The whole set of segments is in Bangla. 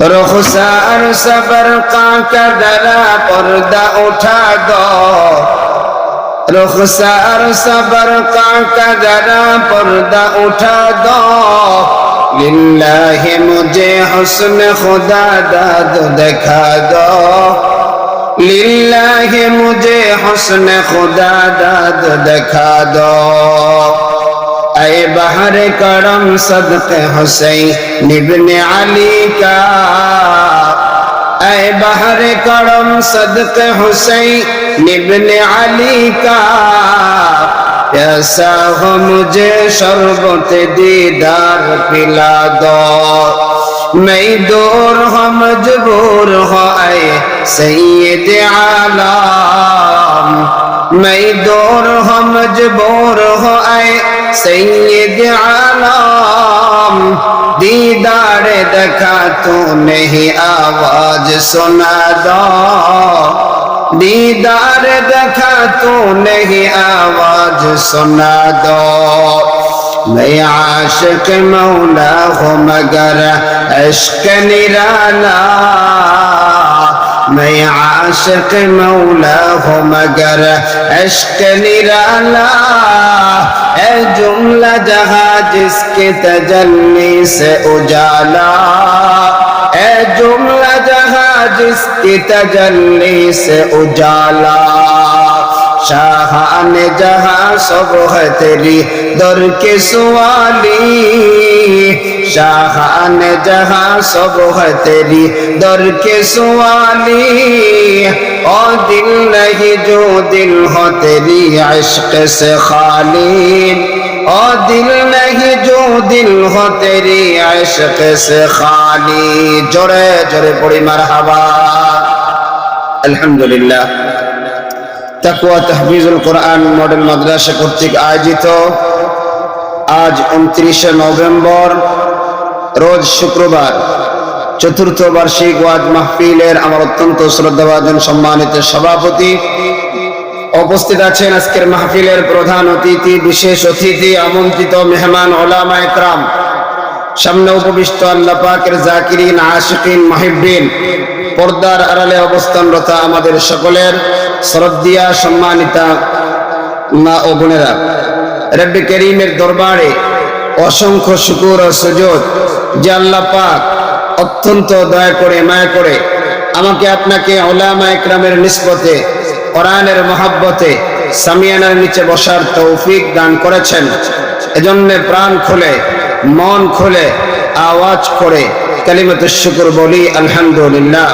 रुखसार सबर का दरा पर्दा उठा दो, रुखसार सबर का दरा पर्दा उठा दो। लिल्लाहि मुझे हुस्न खुदा दाद दिखा दो, लिल्लाहि मुझे हुस्न खुदा दाद दिखा दो। ऐ बहर करम सदक़े हुसैन इब्ने अली का, ऐ बहर करम सदक़े हुसैन इब्ने अली का। प्यासा हो मुझे शरबत दीदार पिला दो, मैं दूर हो मजबूर हो ऐ सैयद आलम, मैं दूर हो मजबूर हो ऐ सैयद आलम। दीदार देखा तू नहीं आवाज सुना दो, दीदार देखा तू नहीं आवाज सुना दो। मैं आशिक मौला हूँ मगर इश्क निराला, मैं आशिक मौला हूँ मगर इश्क निराला। ऐ जुमला जहाँ जिसके तजल्ली से उजाला, ऐ जुमला जहाँ जिसकी तजल्ली से उजाला। शाहान जहाँ सब है तेरी दर के सवाली, शाहान जहाँ सब है तेरी दर के सवाली। और दिल नहीं जो दिल हो तेरी इश्क से खाली, और दिल नहीं जो दिल हो तेरी इश्क से खाली। जोरे जोरे पड़ी मरहबा। अल्हम्दुलिल्लाह তাকওয়া তাহফিজুল কোরআন মডেল মাদ্রাসা কর্তৃক আয়োজিত আজ 29শে নভেম্বর রোজ শুক্রবার চতুর্থ বার্ষিক ওয়াজ মাহফিলের আমার অত্যন্ত শ্রদ্ধাভাজন সম্মানিত সভাপতি, উপস্থিত আছেন আজকের মাহফিলের প্রধান অতিথি, বিশেষ অতিথি, আমন্ত্রিত মেহমান উলামা ইকরাম, সামনে উপবিষ্ট আল্লাহ পাকের জাকিরিন, আশিকিন, মুহিব্বিন, পর্দার আড়ালে অবস্থানরত আমাদের সকলের শ্রদ্ধেয়া সম্মানিতা মা ও বোনেরা, রব্বে করিমের দরবারে অসংখ্য শুকর ও সুজুদ যে আল্লাহ পাক অত্যন্ত দয়া করে মায়া করে আমাকে আপনাকে উলামা ইকরামের নিসবতে কোরআনের মহব্বতে সামিয়ানার নিচে বসার তৌফিক দান করেছেন। এজন্য প্রাণ খুলে মন খুলে আওয়াজ করে কালিমাতুশ শুকর বলি আলহামদুলিল্লাহ।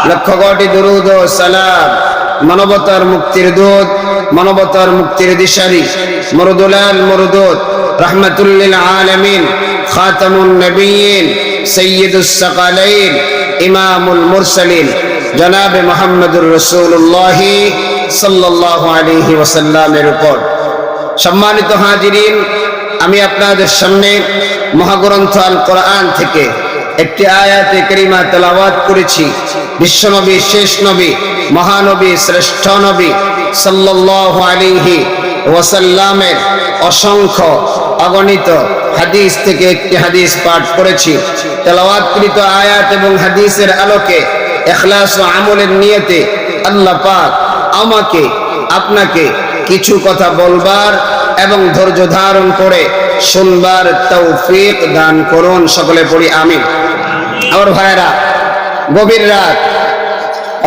লক্ষ কোটি দুরূদ ও সালাম মানবতার মুক্তির দূত, মানবতার মুক্তির দিশারি, মুরদুলাল মুরদুদ, রাহমাতুল লিল আলামিন, খাতামুন নবিয়্যিন, সাইয়্যিদুস সাকালাইন, ইমামুল মুরসালিন জনাবে মুহাম্মদুর রাসূলুল্লাহ সাল্লাল্লাহু আলাইহি ওয়াসাল্লামের উপর। সম্মানিত হাজিরিন, আমি আপনাদের সামনে মহাগ্রন্থ আল কোরআন থেকে একটি আয়াতে কারিমা তেলাওয়াত করেছি। বিশ্বনবী, শেষ নবী, মহানবী, শ্রেষ্ঠ নবী সাল্লাল্লাহু আলাইহি ওয়াসাল্লামের অসংখ্য অগণিত হাদিস থেকে একটি হাদিস পাঠ করেছি। তেলাওয়াতকৃত আয়াত এবং হাদিসের আলোকে ইখলাস ও আমলের নিয়তে আল্লাহ পাক আমাকে আপনাকে কিছু কথা বলবার এবং ধৈর্য ধারণ করে শুনবার তৌফিক দান করুন। সকলে পড়ি আমিন। আমার ভাইরা, গভীর রাত,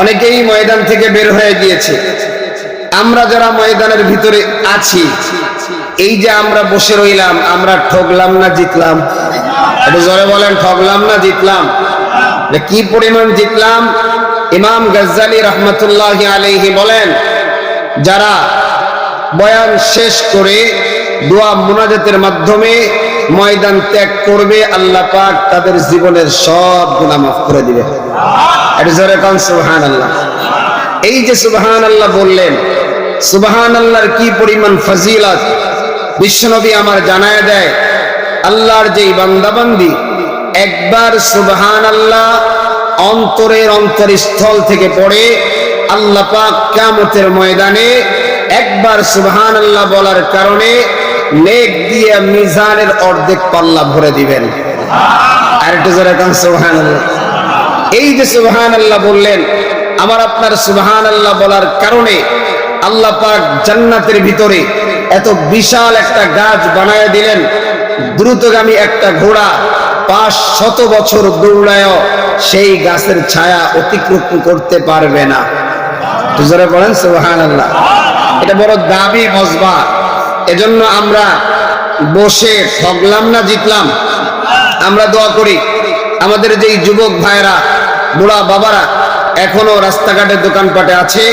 অনেকেই ময়দান থেকে বের হয়ে গিয়েছে। আমরা যারা ময়দানের ভিতরে আছি, এই যে আমরা বসে রইলাম, আমরা ঠকলাম না জিতলাম? একটু জোরে বলেন, ঠকলাম না জিতলাম? কি পরিমাণ জিতলাম! ইমাম গাজ্জালী রাহমাতুল্লাহি আলাইহি বলেন, যারা বয়ান শেষ করে দোয়া মুনাজাতের মাধ্যমে ময়দান ত্যাগ করবে, আল্লাহ পাক তাদের জীবনের সব গুনাহ মাফ করে দিবে। এটা জোরে কোন সুবহানাল্লাহ। এই যে সুবহানাল্লাহ বললেন, সুবহানাল্লাহর কি পরিমাণ ফজিলত বিশ্বনবী আমার জানায় দেয়। আল্লাহর যেই বান্দাবান্দি একবার সুবহানাল্লাহ অন্তরের অন্তরস্থল থেকে পড়ে, আল্লাহ পাক কিয়ামতের ময়দানে একবার সুবহানাল্লাহ বলার কারণে নেক দিয়ে মিজানের অর্ধেক পাল্লা ভরে দিবেন। একটু জোরে কান সুবহানাল্লাহ। এই যে সুবহানাল্লাহ বললেন, আমার আপনার সুবহানাল্লাহ বলার কারণে আল্লাহ পাক জান্নাতের ভিতরে এত বিশাল একটা গাছ বানায় দিলেন। দ্রুতগামী একটা ঘোড়া 500 বছর দৌড়ায় সেই গাছের ছায়া অতিক্রম করতে পারবে না। জোরে বলেন সুবহানাল্লাহ। এটা বড় দাবি মজবা। এজন্য আমরা বসে ঠগলাম না, জিতলাম। আমরা দোয়া করি আমাদের যেই যুবক ভাইরা, বুড়া বাবারা এখনো রাস্তাঘাটে দোকানপাটে আছে,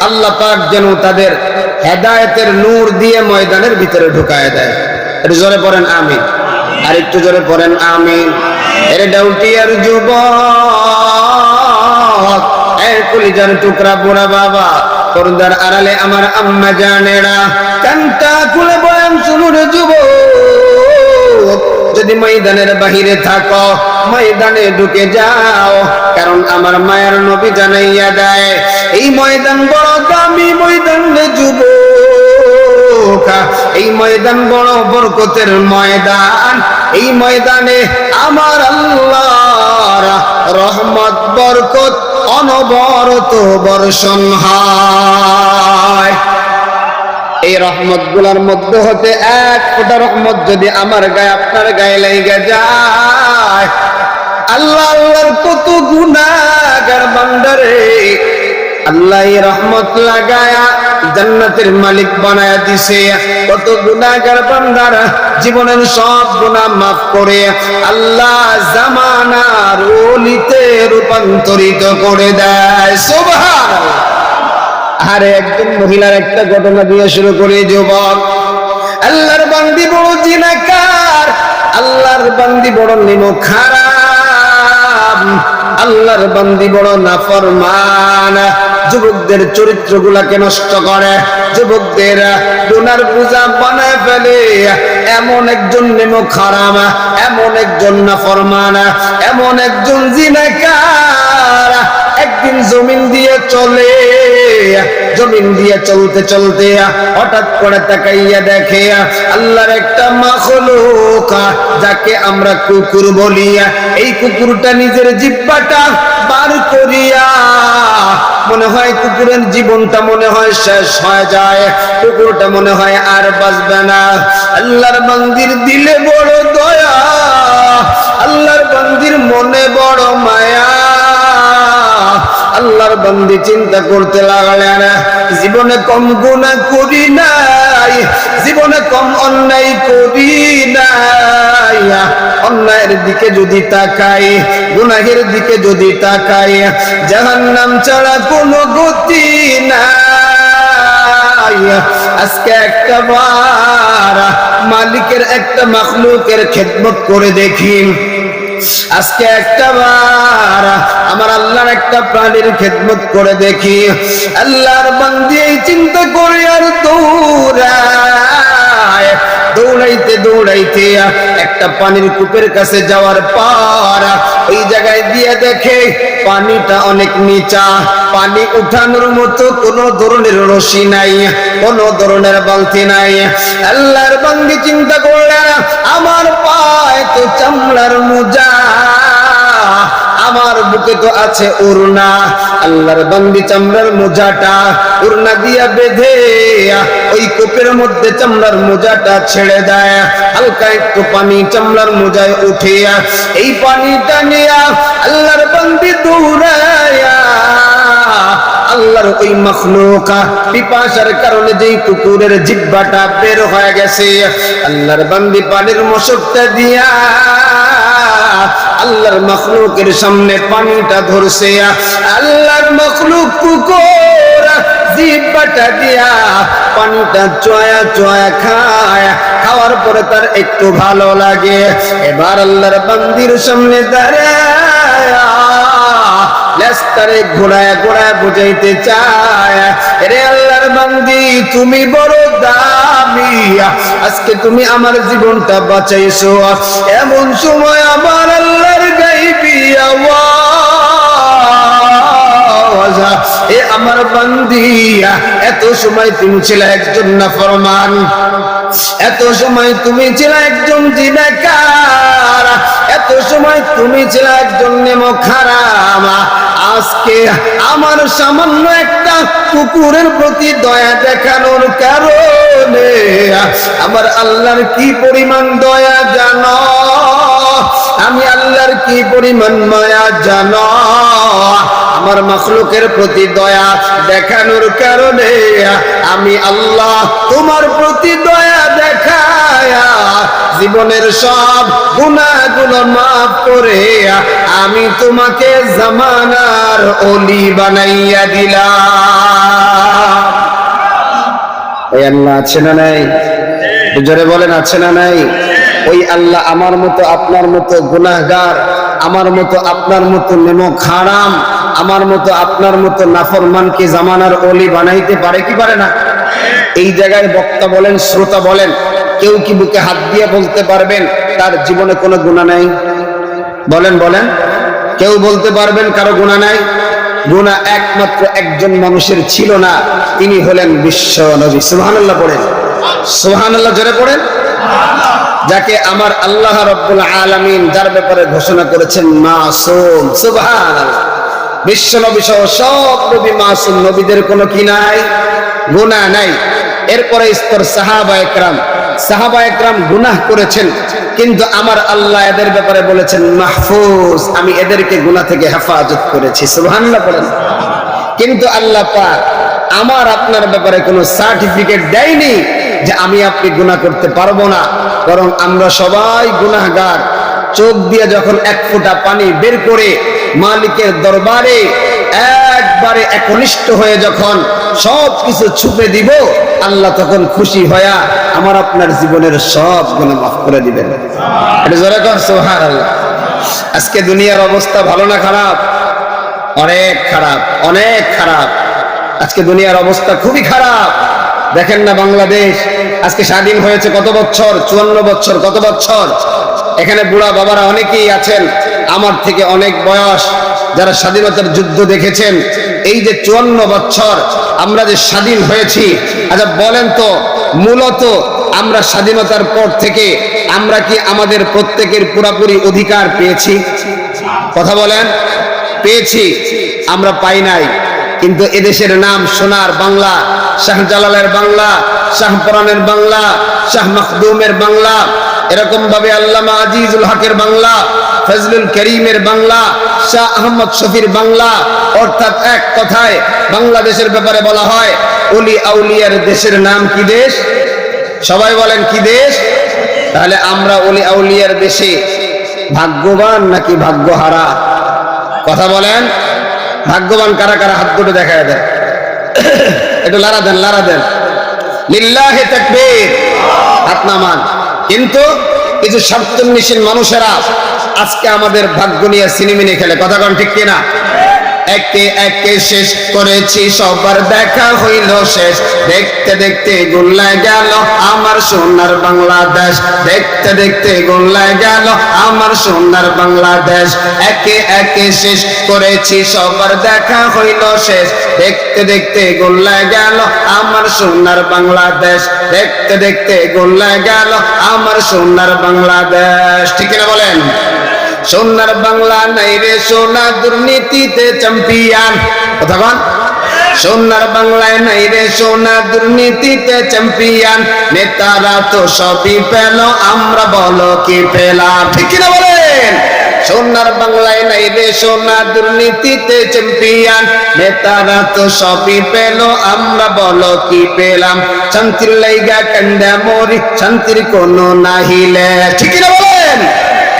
আল্লাহ পাক যেন তাদের হেদায়েতের নূর দিয়ে ময়দানের ভিতরে ঢুকায় দেয়। একটু জোরে পড়েন আমিন। আর একটু জোরে পড়েন আমিন। এর ডাউটিয়ার যুবক, এই কলিজার টুকরা বুড়া বাবা, পর্দার আড়ালে আমার আম্মা জানেরা, কানটা খুলে বয়ান শুনুন যুবক। যদি ময়দানের বাহিরে থাকো, ময়দানে ঢুকে যাও, কারণ আমার মায়ের নবী জানাইয়া দেয় এই ময়দান বড় দামি ময়দান রে যুবক। এই ময়দান বড় বরকতের ময়দান। এই ময়দানে আমার আল্লাহর রহমত বরকত অনবরত বর্ষণ হয়। এই রহমত গুলার মধ্যে হতে এক ফোঁটা রহমত যদি আমার গায়ে আপনার গায়ে লেগে যায়, আল্লাহ আল্লাহর কত গুনাহগার বান্দারে আল্লাহ এই রহমত লাগায়া জান্নাতের মালিক বানায়া দিছে। কত গুনাহগার বান্দারা জীবনের সব গুনাহ মাফ করে আল্লাহ জামানার ওলিতে রূপান্তরিত করে দেয়। সুবহানাল্লাহ। আরে একজন মহিলার একটা ঘটনা দিয়ে শুরু করি যুবক। আল্লাহর বান্দি বড় জিনাকার, আল্লাহর বান্দি বড় নিমখারাম, আল্লাহর বান্দি বড় নাফরমান। যুবকদের চরিত্রগুলাকে নষ্ট করে, যুবকদের ডোনার পূজা বানায় ফেলে। এমন একজন নিমখারাম, এমন একজন নাফরমান, এমন একজন জিনাকার একদিন জমিন দিয়ে চলে। জমিন দিয়ে চলতে চলতে হঠাৎ করে তাকাইয়া দেখে আল্লাহর একটা মাখলুক, যাকে আমরা কুকুর বলি, এই কুকুরটা নিজের জিহ্বাটা বার করিয়া, মনে হয় কুকুরের জীবনটা মনে হয় শেষ হয়ে যায়, কুকুরটা মনে হয় আর বাঁচবে না। আল্লাহর বান্দির দিলে বড় দয়া, আল্লাহর বান্দির মনে বড় মায়া। আল্লাহর বান্দি চিন্তা করতে লাগলেন, জীবনে কম গুনাহ করি নাই, জীবনে কম অন্যায় করি নাই। অন্যায়ের দিকে যদি তাকাই, গুনাহের দিকে যদি তাকাই, জাহান্নাম ছাড়া কোনো গতি নাই। আজকে একটা বার মালিকের একটা মাখলুকের খেদমত করে দেখি। আজকে একটা বার আমার আল্লাহর একটা প্রাণীর খেদমত করে দেখি। আল্লাহর বান্দি এই চিন্তা করে আর দৌড়ায়। দৌড়াইতে দৌড়াইতে একটা পানির কূপের কাছে যাওয়ার পর ওই জায়গায় দিয়ে দেখে পানিটা অনেক নিচা, পানি উঠানোর মতো কোনো ধরনের রশি নাই, কোনো ধরনের বালতি নাই। আল্লাহর বান্দি চিন্তা করলেন, আমার পায়ে তো চামড়ার মোজা, আমার বুকে তো আছে ওড়না। আল্লাহর বান্দি চামড়ার মোজাটা ওড়না দিয়া বেঁধে ওই কূপের মধ্যে চামড়ার মোজাটা ছেড়ে দেয়। হালকা একটু পানি চামড়ার মোজায় উঠে এই পানিটা নিয়ে আল্লাহর বান্দি দৌড়ায়া আল্লাহর ওই মাখলুক পিপাসার কারণে যেই কুকুরের জিহ্বাটা বের হয়ে গেছে, আল্লাহর বান্দি পানির মশকটা দিয়া আল্লাহর মাখলুকের সামনে পানিটা ধরছে। আল্লাহর মাখলুক কুকুর জিহ্বাটা দিয়া পানিটা চয়া চয়া খায়, খাওয়ার পরে তার একটু ভালো লাগে। এবার আল্লাহর বান্দির সামনে দাঁড়ায় লেস্তারে ঘোড়ায় ঘোড়ায় বুঝাইতে চায়, রে আল্লাহর বান্দি তুমি বড় দামি, আজকে তুমি আমার জীবনটা বাঁচাইছো। এমন সময় আমার আল্লাহর গাইবি আওয়াজ, এ আমার বান্দি এত সময় তুমি ছিলে একজন নাফরমান, এত সময় তুমি ছিলে একজন জিনাকার, এত এত সময় তুমি ছিলে একজন নেমক হারাম, আজকে আমার সামান্য একটা কুকুরের প্রতি দয়া দেখানোর কারণে আমার আল্লাহর কি পরিমাণ দয়া জানো, আমি আল্লাহর কি পরিমাণ মায়া জানো। আমার মাখলুকের প্রতি দয়া দেখানোর কারণে আমি আল্লাহ তোমার প্রতি দয়া দেখায়া জীবনের সব গুনাহগুলো মাফ করে আমি তোমাকে জামানার ওলি বানাইয়া দিলাম। এই আল্লাহ আছে না নাই? জোরে বলেন আছে না নাই? ওই আল্লাহ আমার মতো আপনার মতো গুনাহগার, আমার মতো আপনার মতো নেমক হারাম, আমার মতো আপনার মতো নাফরমানকে জামানার ওলি বানাইতে পারে কি পারে না? এই জায়গায় বক্তা বলেন, শ্রোতা বলেন, কেউ কি বুকে হাত দিয়ে বলতে পারবেন তার জীবনে কোনো গুনাহ নাই? বলেন বলেন, কেউ বলতে পারবেন কারো গুনাহ নাই? গুনাহ একমাত্র একজন মানুষের ছিল না, তিনি হলেন বিশ্ব নবী। সুবহানাল্লাহ পড়েন, সুবহানাল্লাহ জোরে পড়েন। যাকে আমার আল্লাহ রাব্বুল আলামিন যার ব্যাপারে ঘোষণা করেছেন মাসুম। সুবহানাল্লাহ, বিশ্ব নবী সহ সব নবী মাসুম, নবীদের কোনো কি নাই? গুনাহ নাই। এরপরে স্তর সাহাবা একরাম গুনাহ করেছেন, কিন্তু আমার আল্লাহ এদের ব্যাপারে বলেছেন মাহফুজ, আমি এদেরকে গুনাহ থেকে হেফাজত করেছি। সুবহানাল্লাহ পড়েন। কিন্তু আল্লাহ পাক আমার আপনার ব্যাপারে কোনো সার্টিফিকেট দেয়নি যে আমি আপনি গুনাহ করতে পারবো না, বরং আমরা সবাই গুনাহগার। চোখ দিয়ে যখন এক ফোঁটা পানি বের করে মালিকের দরবারে একবারে একনিষ্ঠ হয়ে যখন সব কিছু ছুপে দিব, আল্লাহ তখন খুশি হয়া আমার আপনার জীবনের সব গুনাহ মাফ করে দিবেন। এটা জোরে কর সুবহানাল্লাহ। আজকে দুনিয়ার অবস্থা ভালো না খারাপ? অনেক খারাপ, অনেক খারাপ। আজকে দুনিয়ার অবস্থা খুবই খারাপ। দেখেন না বাংলাদেশ আজকে স্বাধীন হয়েছে কত বছর? 54 বছর। কত বছর? এখানে বুড়া বাবারা অনেকেই আছেন, আমার থেকে অনেক বয়স, যারা স্বাধীনতার যুদ্ধ দেখেছেন। এই যে 54 বছর আমরা যে স্বাধীন হয়েছি, আচ্ছা বলেন তো, মূলত আমরা স্বাধীনতার পর থেকে আমরা কি আমাদের প্রত্যেকের পুরাপুরি অধিকার পেয়েছি? কথা বলেন, পেয়েছি? আমরা পাই নাই। কিন্তু এদেশের নাম সোনার বাংলা, শাহজালালের বাংলা, শাহপরানের বাংলা, শাহ মখদুমের বাংলা, এরকম ভাবে আল্লামা আজিজুল হকের বাংলা, ফজলুল করিমের বাংলা, শাহ আহমদ শফির বাংলা। অর্থাৎ এক কথায় বাংলাদেশের ব্যাপারে বলা হয় ওলি আউলিয়ার দেশের নাম কি দেশ? সবাই বলেন কি দেশ? তাহলে আমরা ওলি আউলিয়ার দেশে ভাগ্যবান নাকি ভাগ্যহারা? কথা বলেন, ভাগ্যবান কারা কারা? হাত দুটো দেখায় দেন, একটু লারা দেন, লারা দেন। লিল্লাহি তাকবীর, হাত নামান। কিন্তু কিছু স্বার্থন্বেষী মানুষেরা আজকে আমাদের ভাগ্য নিয়ে সিনেমিনে খেলে। কথা কন ঠিক কিনা? একে একে শেষ করেছি, সবার দেখা হইল শেষ, দেখতে দেখতে গোল্লায় গেল আমার সোনার বাংলাদেশ, দেখতে দেখতে গোল্লায় গেল আমার সোনার বাংলাদেশ। একে একে শেষ করেছি, সবার দেখা হইল শেষ, দেখতে দেখতে গোল্লায় গেল আমার সোনার বাংলাদেশ, দেখতে দেখতে গোল্লায় গেল আমার সোনার বাংলাদেশ। ঠিক কিনা বলেন? সোনার বাংলা নাই রে সোনা, দুর্নীতিতে চ্যাম্পিয়ন। কথা বল। সোনার বাংলায় নাই রে সোনা, দুর্নীতিতে চ্যাম্পিয়ন। নেতারা তো সবই পেল, আমরা বলো কি পেলাম? ঠিক কিনা বলেন? সোনার বাংলায় নাই রে সোনা, দুর্নীতিতে চ্যাম্পিয়ন। নেতারা তো সবই পেল, আমরা বলো কি পেলাম? শান্তির লাইগা কান্দা মরি, শান্তির কোনো নাহিলে। ঠিক কিনা বলেন?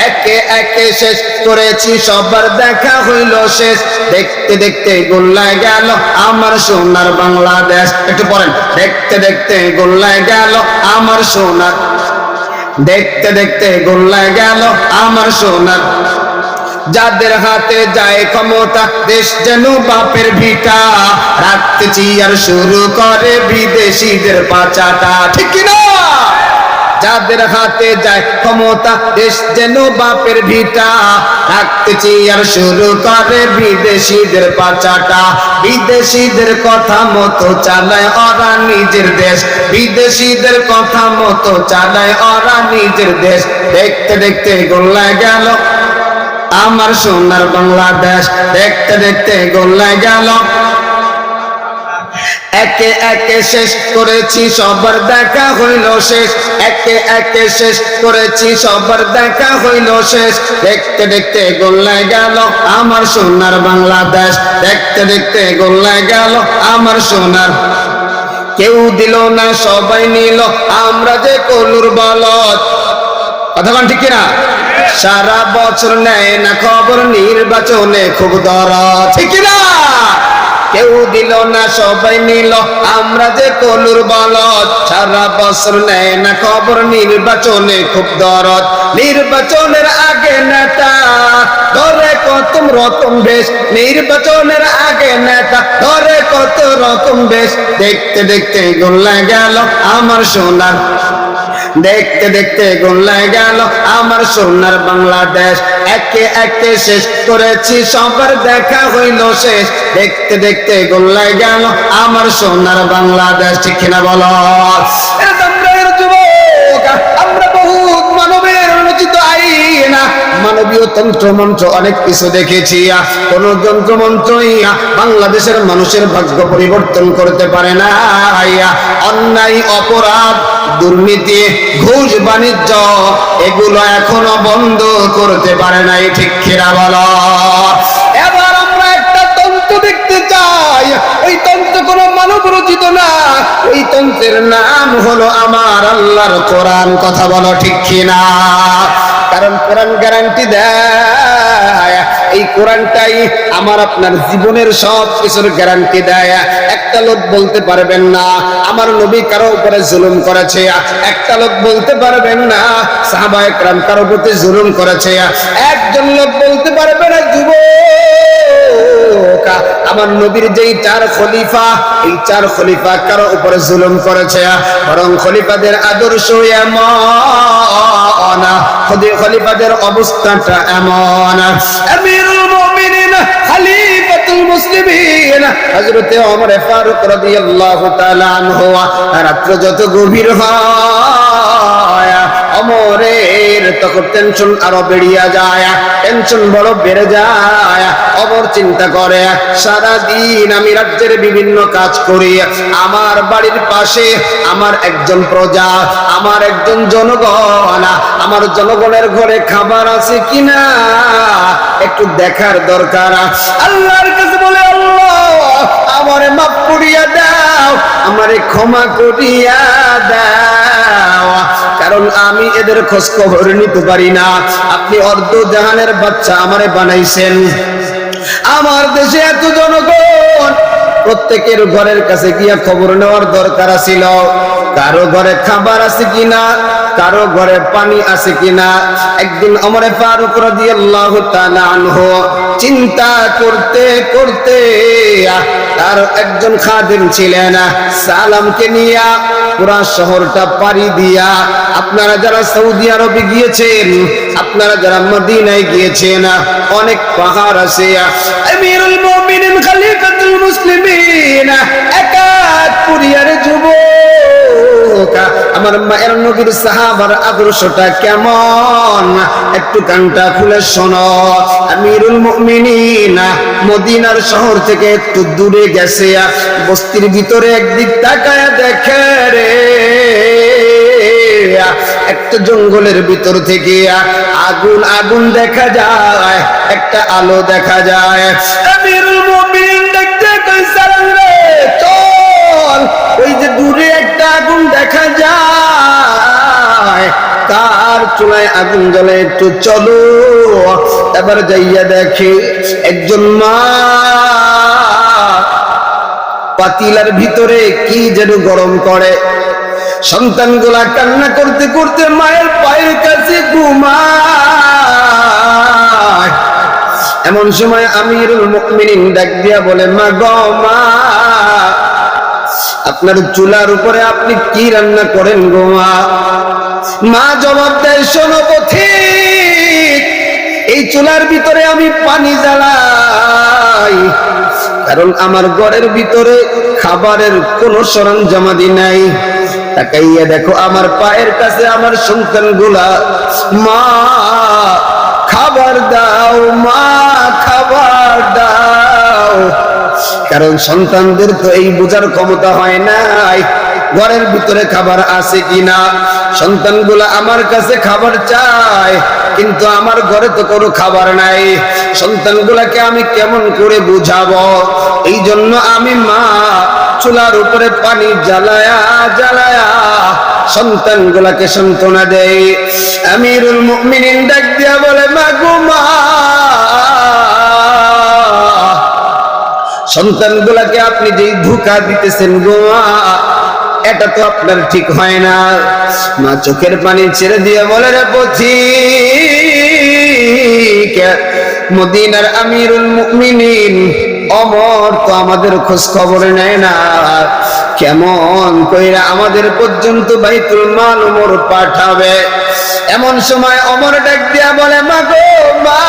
একে একে শেষ করেছি, সবার দেখা হইল শেষ, দেখতে দেখতে গোল্লায় গেল আমার সোনার বাংলাদেশ। একটু পড়েন, দেখতে দেখতে গোল্লায় গেল আমার সোনার, দেখতে দেখতে গোল্লায় গেল আমার সোনার। যাদের হাতে যায় ক্ষমতা, দেশ যেন বাপের ভিটা, রাখতে চিয়ার শুরু করে বিদেশিদের পাচাটা। ঠিক কিনা? যাদের হাতে যায় ক্ষমতা, দেশ যেন বাপের ভিটা, রাখতে চিয়ার শুরু করে বিদেশিদের পাচাটা। বিদেশিদের কথা মতো চালায় ওরা নিজের দেশ, বিদেশিদের কথা মতো চালায় ওরা নিজের দেশ। দেখতে দেখতে গোল্লায় গেল আমার সোনার বাংলাদেশ দেখতে দেখতে গলে গেল একে একে শেষ করেছি সবার দেখা হইল শেষ একে একে শেষ করেছি সবার দেখা হইল শেষ দেখতে দেখতে গলে গেল আমার সোনার বাংলাদেশ দেখতে দেখতে গলে গেল আমার সোনার কেউ দিল না সবাই নিল আমরা যে কলুর বলদ কথা বল ঠিক কিনা সারা বছর নেয় না খবর নির্বাচনে খুব দরদ ঠিক কিনা কেউ দিল না সবাই নিল আমরা যে কলুর বলদ সারা বছর নেয় না খবর নির্বাচনে খুব দরদ নির্বাচনের আগে নেতা ধরে কত রকম বেশ নির্বাচনের আগে নেতা ধরে কত রকম বেশ দেখতে দেখতে গলে গেল আমার সোনার দেখতে দেখতে গলে গেল আমার সোনার বাংলাদেশ একে একে শেষ করেছি সবার দেখা হইল শেষ দেখতে দেখতে গলে গেল আমার সোনার বাংলাদেশ ঠিক কিনা বলো আমরা বহুত মানবের রচিত আইনা মানবীয় তন্ত্র মন্ত্র অনেক কিছু দেখেছি কোন যন্ত্র মন্ত্রই বাংলাদেশের মানুষের ভাগ্য পরিবর্তন করতে পারে না অন্যায় অপরাধ দুর্নীতি ঘুষ বাণিজ্য এগুলো এখনো বন্ধ করতে পারে নাই ঠিক কিনা বলো এবার আমরা একটা তন্ত্র দেখতে চাই ওই তন্ত্র কোনো মানব রচিত না ওই তন্ত্রের নাম হলো আমার আল্লাহর কোরআন কথা বলো ঠিক কিনা কারণ কোরআন গ্যারান্টি দেয় এই কোরআনটাই আমার আপনার জীবনের সব কিছুর গ্যারান্টি দেয় একটা লোক বলতে পারবেন না আমার নবী কারো উপরে জুলুম করেছে একটা লোক বলতে পারবেন না সাহাবায়ে কেরাম কারো প্রতি জুলুম করেছে একজন লোক বলতে পারবে না যুবক আমার নবীর যেই চার খলিফা এই চার খলিফা কারো উপরে জুলুম করেছে বরং খলিফাদের আদর্শ এমন খলিফাদের অবস্থাটা এমন আমিরুল মুমিনিন খলিফাতুল মুসলিমিন হযরতে ওমর ফারুক রাদিয়াল্লাহু তাআলা আনহু রাত্র যত গভীর হয় ওমরের তখন টেনশন আরো বেড়িয়া যায় টেনশন বড় বেড়ে যায় ওমর চিন্তা করে সারা দিন আমি রাজ্যের বিভিন্ন কাজ করি আমার বাড়ির পাশে আমার একজন প্রজা আমার একজন জনগণ আমার জনগণের ঘরে খাবার আছে কিনা একটু দেখার দরকার আল্লাহর কাছে বলে আল্লাহ আমারে মাফ করিয়া দাও আমারে ক্ষমা করিয়া দাও কারণ আমি এদের খোঁজ খবর নিতে পারি না আপনি অর্ধ জাহানের বাচ্চা আমারে বানাইছেন আমার দেশে এত জনগণ প্রত্যেকের ঘরের কাছে গিয়া খবর নেওয়ার দরকার ছিল কারো ঘরে খাবার আছে কিনা কারো ঘরে পানি আছে কিনা একদিন ওমর ফারুক রাদিয়াল্লাহু তাআলা আনহু চিন্তা করতে করতে তার একজন খাদেম ছিলেন সালামকে নিয়ে পুরা শহরটা পাড়ি দিয়া আপনারা যারা সৌদি আরবে গিয়েছেন আপনারা যারা মদিনায় গিয়েছেন অনেক পাহাড় আছে আমিরুল মুমিনিন খলিফাতুল মুসলিমিন একাতপুরিয়ার যুবক আমার মায়ের নবীর সাহাবার আদর্শটা কেমন একটু কানটা খুলে শোনো আমিরুল মুমিনিন মদিনার শহর থেকে একটু দূরে গেছে বস্তির ভিতরে একদিক তাকায় দেখে রে একটা জঙ্গলের ভিতর থেকে আগুন আগুন দেখা যায় একটা আলো দেখা যায় আমিরুল মুমিনিন দেখতে কইছে রে চল ওই যে দূরে একটা আগুন দেখা যায় তার চুলায় আগুন জ্বলে একটু চলো এবার যাইয়া দেখে একজন মা পাতিলার ভিতরে কি যেন গরম করে সন্তানগুলা কান্না করতে করতে মায়ের পায়ের কাছে ঘুমায় এমন সময় আমিরুল মুমিনিন ডাক দিয়া বলে মা গো মা আপনার চুলার উপরে আপনি কি রান্না করেন গো মা মা জবাব দেয় শোনো পথিক এই চুলার ভিতরে আমি পানি জ্বালাই কারণ আমার ঘরের ভিতরে খাবারের কোনো সরঞ্জামাদি নাই তাকাইয়া দেখো আমার পায়ের কাছে আমার সন্তানগুলা মা খাবার দাও মা, খাবার দাও। কারণ সন্তানদের তো এই বোঝার ক্ষমতা হয় নাই ঘরের ভিতরে খাবার আছে কিনা। সন্তানগুলো আমার কাছে খাবার চায়, কিন্তু আমার ঘরে তো কোনো খাবার নাই। সন্তানগুলাকে আমি কেমন করে বুঝাবো? এই জন্য আমি মা চুলার উপরে পানি জ্বালায়া জ্বালায়া সন্তানগুলাকে সান্ত্বনা দেয়। আমিরুল মুমিনিন ডাক দিয়া বলে, মা গো মা, সন্তানগুলাকে আপনি যেই ধোঁকা দিতেছেন গো মা, এটা তো আপনার ঠিক হয় না। মা চোখের পানি ছেড়ে দিয়ে বলে, রে পথিক, মদিনার আমিরুল মুমিনিন ওমর তো আমাদের খোঁজ খবর নেয় না, কেমন কইরা আমাদের পর্যন্ত বাইতুল মাল ওমর পাঠাবে? এমন সময় ওমর ডাক দিয়া বলে, মা গো মা,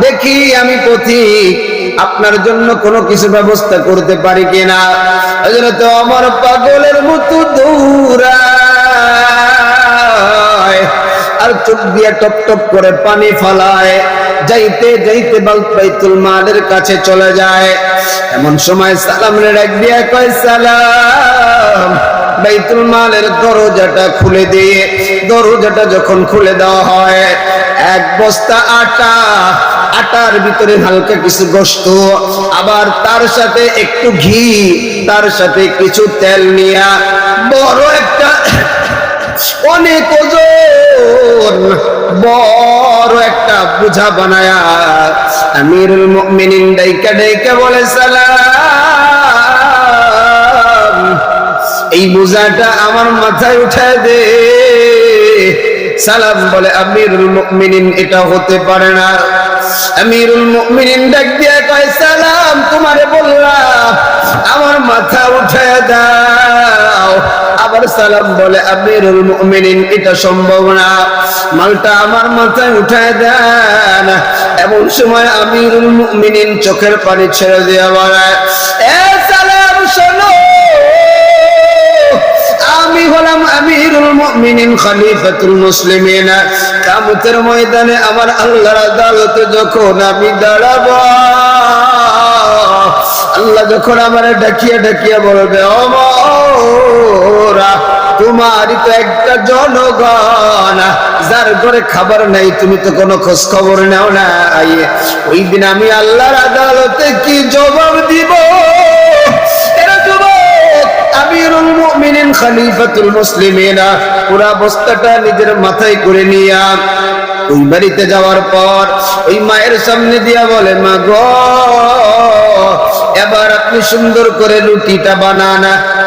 দেখি আমি পথিক আপনার জন্য কোনো কিছু ব্যবস্থা করতে পারি কিনা। হযরত ওমর পাগলের মতো দৌড়ায় আর চোখ দিয়ে টপ টপ করে পানি ফালায়। যাইতে যাইতে বাইতুল মালের কাছে চলে যায়। এমন সময় সালাম রে ডাক দিয়া কয়, সালাম। বাইতুল মালের দরজাটা খুলে দিয়ে, দরজাটা যখন খুলে দেওয়া হয়, এক বস্তা আটা, আটার ভিতরে হালকা কিছু গোশত, আবার তার সাথে একটু ঘি, তার সাথে কিছু তেল নিয়া বড় একটা অনেক ওজন বড় একটা বোঝা বানায়া আমিরুল মুমিনিন ডাইকা ডাইকা বলে, সালাম, এই বোঝাটা আমার মাথায় উঠায় দে। সালাম বলে, আমিরুল মুমিনিন এটা হতে পারে না। আমিরুল মুমিনিন ডাক দিয়ে কয়, সালাম, তোমারে বললাম আমার মাথা উঠায় দাও। আবার সালাম বলে, আমিরুল মুমিনিন এটা সম্ভব না, মালটা আমার মাথায় উঠায় দেন। এমন সময় আমিরুল মুমিনিন চোখের পানি ছেড়ে দিয়ে বলে, এ সালাম শোনো, আমি হলাম আমিরুল মুমিনিন, খলিফাতুল মুসলিমিন। কিয়ামতের ময়দানে আমার আল্লাহর আদালতে যখন আমি দাঁড়াবো, আল্লাহ যখন আমারে ডাকিয়া ডাকিয়া বলবে, ওমর, তোমারই তো একটা জনগণ, যার ঘরে খাবার নাই, তুমি তো কোনো খোঁজ খবর নাও নাই। ওই দিন আমি আল্লাহর আদালতে কি জবাব দিব? আমিরুল মুমিনিন, খলিফাতুল মুসলিমিন পুরা বস্তাটা নিজের মাথায় করে নিয়া ওই বাড়িতে যাওয়ার পর ওই মায়ের সামনে দিয়া বলে, মা গো, এবার আপনি সুন্দর করে রুটিটা বানান,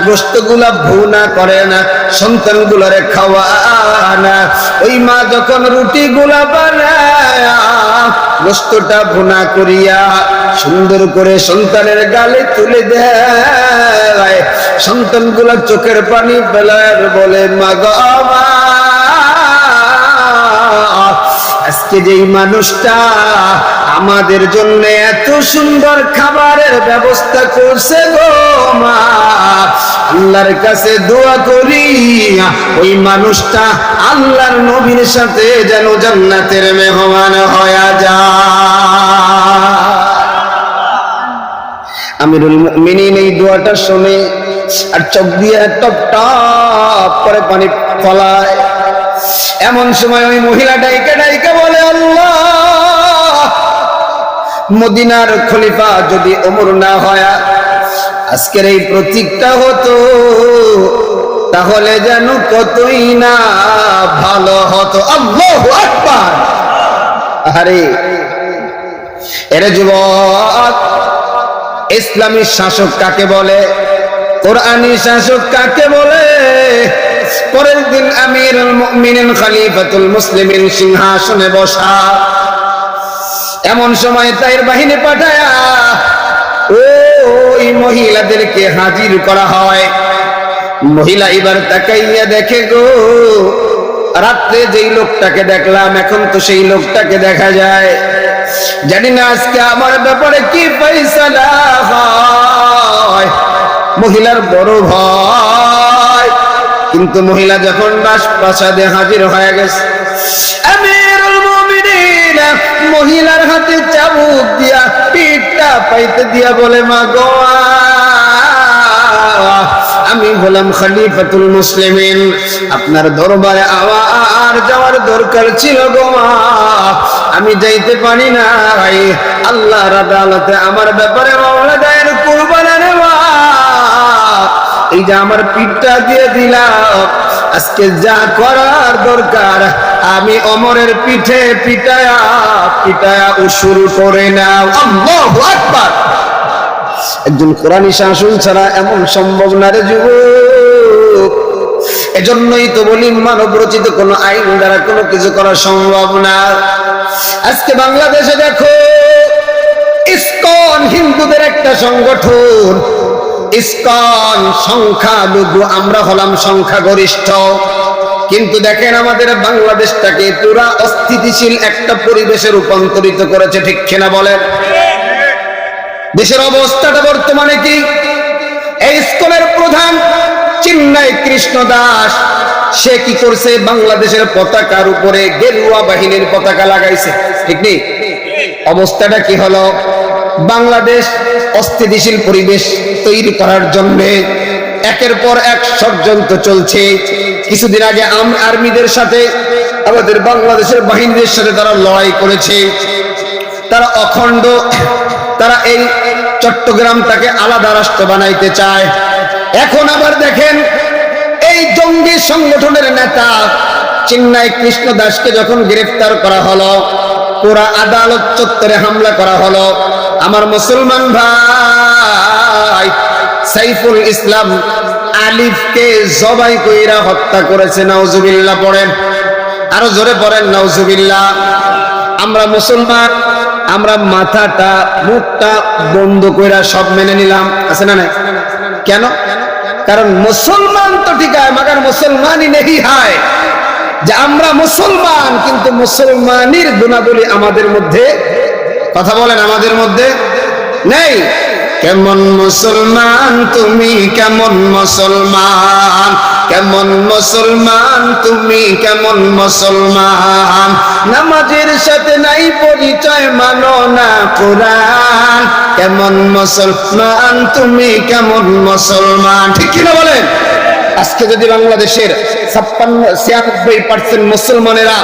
গোশতগুলা ভুনা করেন, সন্তানগুলারে খাওয়ান। ওই মা যখন রুটিগুলা বানায় গোশতটা ভুনা করিয়া সুন্দর করে সন্তানের গালে তুলে দেয়, সন্তানগুলা চোখের পানি ফেলায় বলে, মা গো মা, আজকে যেই মানুষটা আমাদের জন্য এত সুন্দর খাবারের ব্যবস্থা করছে গো মা, আল্লাহর কাছে দোয়া করি ওই মানুষটা আল্লাহর নবীর সাথে যেন জান্নাতের মেহমান হয়ে যায়। আমিরুল মুমিনিন এই দোয়াটা শুনে আর চোখ দিয়ে টপ টপ করে পানি ফলায়। এমন সময় ওই মহিলা ডাইকা ডাইকা বলে, আল্লাহ, মদিনার খলিফা যদি ওমর না হয়, আজকের এই প্রতীকটা হতো, তাহলে যেন কতই না ভালো হতো। আল্লাহু আকবার। আরে এরে যুবক, ইসলামী শাসক কাকে বলে? কোরআনী শাসক কাকে বলে? পরের দিন আমিরুল মুমিনিন, খলিফাতুল মুসলিমিন সিংহাসনে বসা। এমন সময় তার বাহিনী পাঠায়া ওই মহিলাদেরকে হাজির করা হয়। মহিলা এবার তাকাইয়া দেখে, গো, রাত্রে যেই লোকটাকে দেখলাম এখন তো সেই লোকটাকে দেখা যায়। জানি না আজকে আমার ব্যাপারে কি ফয়সালা হয়। মহিলার বড় ভয়, কিন্তু মহিলা যখন রাজপ্রাসাদে হাজির হয়ে গেছে, আমিরুল মহিলার হাতে চাবুক দিয়া পিঠটা পাইতে দিয়া বলে, মা গো আমি হলাম খলিফাতুল মুসলিমিন, আপনার দরবারে আর যাওয়ার দরকার ছিল গো মা, আমি যাইতে পারি না। আল্লাহর আদালতে আমার ব্যাপারে মামলা দায়ের করবেন রে মা। এই যে আমার পিঠটা দিয়ে দিলাম, আজকে যা করার দরকার আমি ওমরের পিঠে পিটায়া পিটায়া উসুল করে নাও। আল্লাহু আকবার। একজন কোরআনী শাসন ছাড়া এমন সম্ভব না রে যুবক। এজন্যই তো বলি মানব রচিত কোন আইন দ্বারা কোনো কিছু করা সম্ভব না। আজকে বাংলাদেশে দেখো, ইসকন হিন্দুদের একটা সংগঠন, ইসকন সংখ্যালঘু, আমরা হলাম সংখ্যাগরিষ্ঠ। কিন্তু দেখেন আমাদের বাংলাদেশটাকে পুরা অস্থিতিশীল একটা পরিবেশে রূপান্তরিত করেছে, ঠিক কিনা বলেন? দেশের অবস্থাটা বর্তমানে কি? এই ইসকনের প্রধান চিন্ময় কৃষ্ণ দাস, সে কি করছে? বাংলাদেশের পতাকার উপরে গেরুয়া বাহিনীর পতাকা লাগাইছে, ঠিক নেই? অবস্থাটা কি হলো? বাংলাদেশ অস্থিতিশীল পরিবেশ তৈরি করার জন্য একের পর এক ষড়যন্ত্র চলছে। কিছুদিন আগে আর্মিদের সাথে আমাদের বাংলাদেশের বাহিনীদের সাথে তারা লড়াই করেছে, তারা অখণ্ড, তারা এই চট্টগ্রামটাকে আলাদা রাষ্ট্র বানাইতে চায়। এখন আবার দেখেন এই জঙ্গি সংগঠনের নেতা চিন্ময় কৃষ্ণ দাসকে যখন গ্রেফতার করা হলো, পুরা আদালত চত্বরে হামলা করা হলো। আমার মুসলমান ভাই সাইফুল ইসলাম আলিফকে জবাই কইরা হত্যা করেছে। নাউজুবিল্লাহ পড়েন, আরো জোরে পড়েন নাউজুবিল্লাহ। আমরা মুসলমান, আমরা মাথাটা মুখটা বন্ধ কইরা সব মেনে নিলাম, আছে না নাই? কেন? কারণ মুসলমান তো ঠিক আছে, মगर মুসলমানই নেই হয়। যে আমরা মুসলমান, কিন্তু মুসলমানের গুণাবলী আমাদের মধ্যে, কথা বলেন, আমাদের মধ্যে নেই। কেমন মুসলমান তুমি, কেমন মুসলমান, কেমন মুসলমান তুমি, কেমন মুসলমান, নামাজের সাথে নাই পরিচয়, মানো না কোরআন, কেমন মুসলমান তুমি, কেমন মুসলমান, ঠিক কিনা বলেন? আজকে যদি বাংলাদেশের 56-96% মুসলমানেরা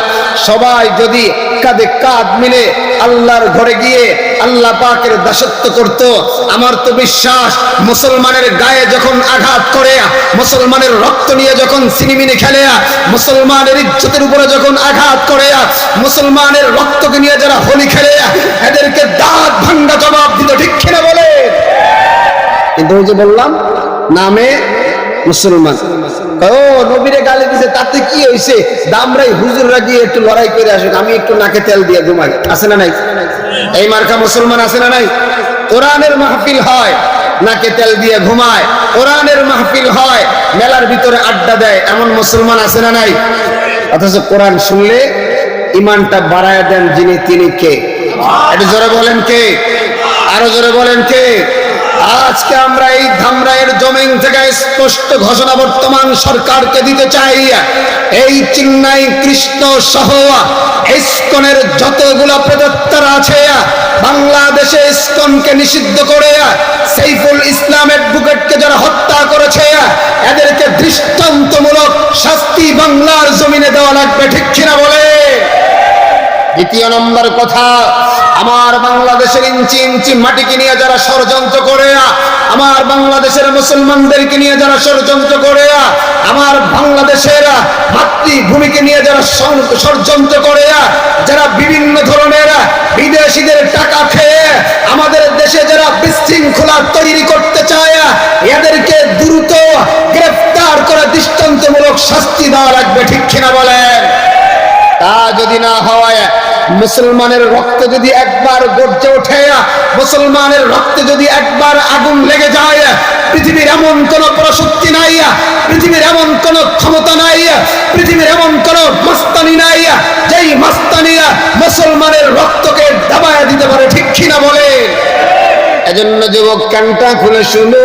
সবাই যদি কাঁধে কাঁধ মিলে আল্লাহর ঘরে গিয়ে আল্লাহ পাকের দাসত্ব করত, আমার তো বিশ্বাস মুসলমানের গায়ে যখন আঘাত করে, মুসলমানের রক্ত নিয়ে যখন সিনেমিনে খেলে, মুসলমানের ইজ্জতের উপরে যখন আঘাত করে, মুসলমানের রক্তকে নিয়ে যারা হোলি খেলে, এদেরকে দাঁত ভাঙ্গা জবাব দিত, ঠিক কিনা বলে? কিন্তু ওই যে বললাম নামে মুসলমান, ও নবীরে গালি দিছে, তাতে কি হয়েছে? দামরাই হুজুররা গিয়ে একটু লড়াই করে আসুক, আমি একটু নাকে তেল দিয়ে ঘুমাই, আছে না নাই? এই মার্কা মুসলমান আছে না নাই? কোরআনের মাহফিল হয়, নাকে তেল দিয়ে ঘুমায়। কোরআনের মাহফিল হয়, মেলার ভিতরে আড্ডা দেয়, এমন মুসলমান আছে না নাই? অথচ কোরআন শুনলে ইমানটা বাড়ায় দেন যিনি, তিনি কে? একটু জোরে বলেন কে? আরো জোরে বলেন কে? আজকে আমরা এই ধামরাইয়ের জমিন থেকে স্পষ্ট ঘোষণা বর্তমান সরকারকে দিতে চাই, এই চিন্ময় কৃষ্ণ সহ ইসকনের যতগুলো প্রেতাত্মা আছে বাংলাদেশে ইসকনকে নিষিদ্ধ করে সাইফুল ইসলাম অ্যাডভোকেটকে যারা হত্যা করেছে, এদেরকে দৃষ্টান্তমূলক শাস্তি বাংলার জমিনে দেওয়া লাগবে, ঠিক কিনা বলে? দ্বিতীয় নম্বর কথা, আমার বাংলাদেশের ইঞ্চি ইঞ্চি মাটিকে নিয়ে যারা ষড়যন্ত্র করে, আমার বাংলাদেশের মুসলমানদেরকে নিয়ে যারা ষড়যন্ত্র করে, আমার বাংলাদেশের মাতৃভূমিকে নিয়ে যারা ষড়যন্ত্র করে, যারা বিভিন্ন ধরনের বিদেশিদের টাকা খেয়ে আমাদের দেশে যারা বিশৃঙ্খলা তৈরি করতে চায়, এদেরকে দ্রুত গ্রেফতার করে দৃষ্টান্তমূলক শাস্তি দেওয়া লাগবে, ঠিক কিনা বলেন? তা যদি না হয়, মুসলমানের রক্তে যদি একবার গর্জে ওঠে, মুসলমানের রক্তে যদি একবার আগুন লেগে যায়, পৃথিবীর এমন কোন পরাশক্তি নাই, পৃথিবীর এমন কোন ক্ষমতা নাই, পৃথিবীর এমন কোন মাস্তানি নাই যেই মাস্তানি মুসলমানের রক্তকে দাবায় দিতে পারে, ঠিক কিনা বলে? এজন্য যুবক কানটা খুলে শুনো,